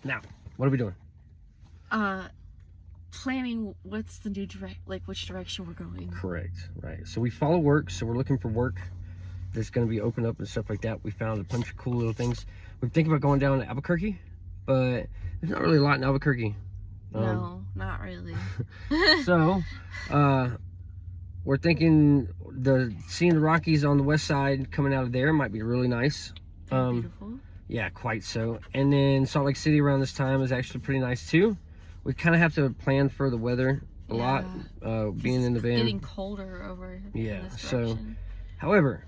Now, what are we doing? Planning what's the new which direction we're going. Correct, right. So we follow work, so we're looking for work that's going to be open up and stuff like that. We found a bunch of cool little things. We're thinking about going down to Albuquerque, but there's not really a lot in Albuquerque. No, not really. So, we're thinking seeing the Rockies on the west side coming out of there might be really nice. Beautiful. Yeah, quite so. And then Salt Lake City around this time is actually pretty nice too. We kind of have to plan for the weather a lot, being in the van. Getting colder over. Yeah. In this So, however,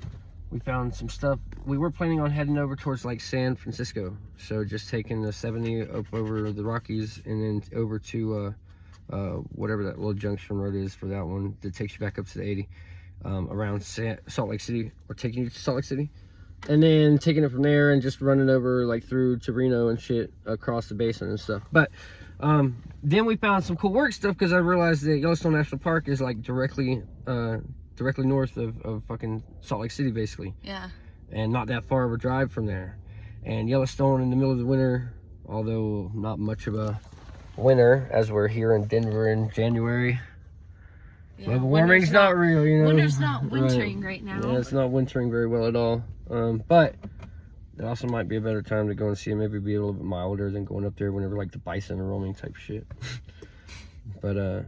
we found some stuff. We were planning on heading over towards like San Francisco. So just taking the 70 up over the Rockies and then over to whatever that little junction road is for that one that takes you back up to the 80 around Salt Lake City, or taking you to Salt Lake City. And then taking it from there and just running over like through to Reno and shit across the basin and stuff. But then we found some cool work stuff because I realized that Yellowstone National Park is like directly north of fucking Salt Lake City, basically. Yeah. And not that far of a drive from there. And Yellowstone in the middle of the winter, although not much of a winter as we're here in Denver in January. Yeah, global warming's not real, you know. Winter's not wintering right now. Yeah, it's not wintering very well at all. But it also might be a better time to go and see it. Maybe be a little bit milder than going up there whenever like the bison are roaming type shit. But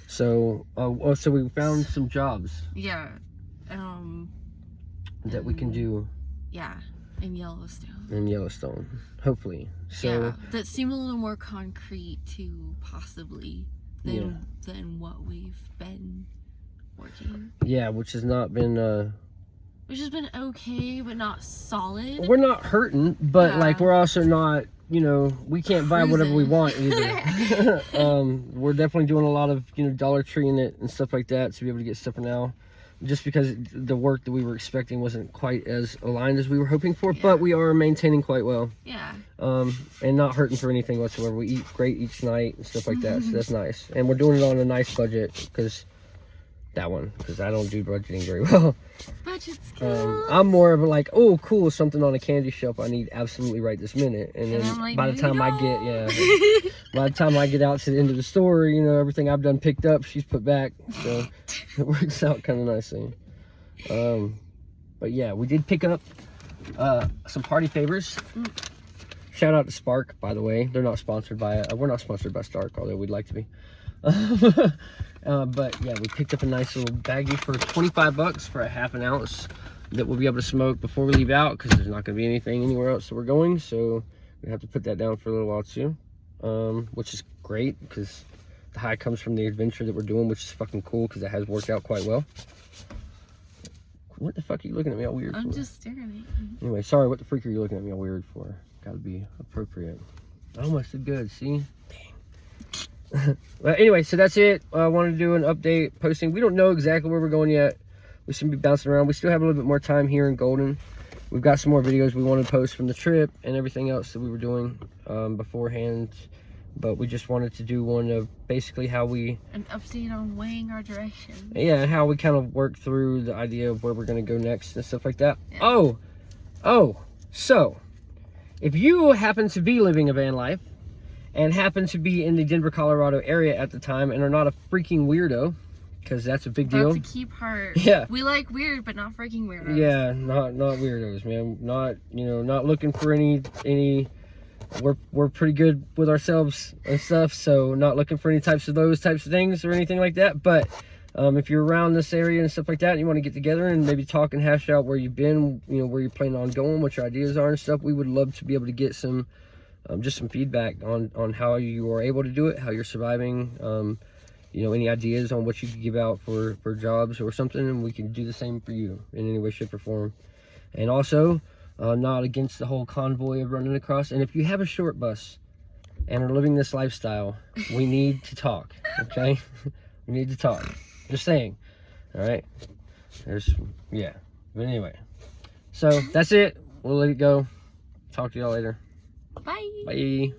so we found some jobs. Yeah. That we can do. Yeah, in Yellowstone. In Yellowstone, hopefully. So yeah, that seemed a little more concrete to possibly than what we've been working. Yeah, which has not been which has been okay, but not solid. We're not hurting, but like we're also not, you know, we can't buy whatever we want either. We're definitely doing a lot of, you know, Dollar Treeing it and stuff like that to be able to get stuff now. Just because the work that we were expecting wasn't quite as aligned as we were hoping for, but we are maintaining quite well. Yeah. And not hurting for anything whatsoever. We eat great each night and stuff like that, so that's nice. And we're doing it on a nice budget because I don't do budgeting very well. Budget's cool. I'm more of a like, oh, cool, something on a candy shelf I need absolutely right this minute. And then like, by the time by the time I get out to the end of the store, you know, everything I've done picked up, she's put back. So it works out kind of nicely. But yeah, we did pick up some party favors. Shout out to Spark, by the way. They're not sponsored by we're not sponsored by Stark, although we'd like to be. But yeah, we picked up a nice little baggie for $25 for a half an ounce that we'll be able to smoke before we leave out, because there's not going to be anything anywhere else that we're going, so we have to put that down for a little while too, which is great because the high comes from the adventure that we're doing, which is fucking cool because it has worked out quite well. What the fuck are you looking at me all weird for? I'm just staring at you. Anyway, sorry, what the freak are you looking at me all weird for? Gotta be appropriate. I almost did good, see? Well, anyway, so that's it. I wanted to do an update posting. We don't know exactly where we're going yet. We should be bouncing around. We still have a little bit more time here in Golden. We've got some more videos we want to post from the trip and everything else that we were doing beforehand. But we just wanted to do one of basically how we... An update on weighing our direction. Yeah, how we kind of work through the idea of where we're going to go next and stuff like that. Yeah. So if you happen to be living a van life and happen to be in the Denver, Colorado area at the time and are not a freaking weirdo, because that's a big deal. That's a key part. Yeah. We like weird, but not freaking weirdos. Yeah, not weirdos, man. Not, you know, not looking for any we're pretty good with ourselves and stuff, so not looking for any those types of things or anything like that. But if you're around this area and stuff like that, and you want to get together and maybe talk and hash out where you've been, you know, where you're planning on going, what your ideas are and stuff, we would love to be able to get some just some feedback on how you are able to do it, how you're surviving, you know, any ideas on what you could give out for jobs or something, and we can do the same for you in any way, shape, or form. And also, not against the whole convoy of running across. And if you have a short bus and are living this lifestyle, we need to talk, okay? We need to talk. Just saying, all right? But anyway. So, that's it. We'll let it go. Talk to y'all later. Bye. Bye.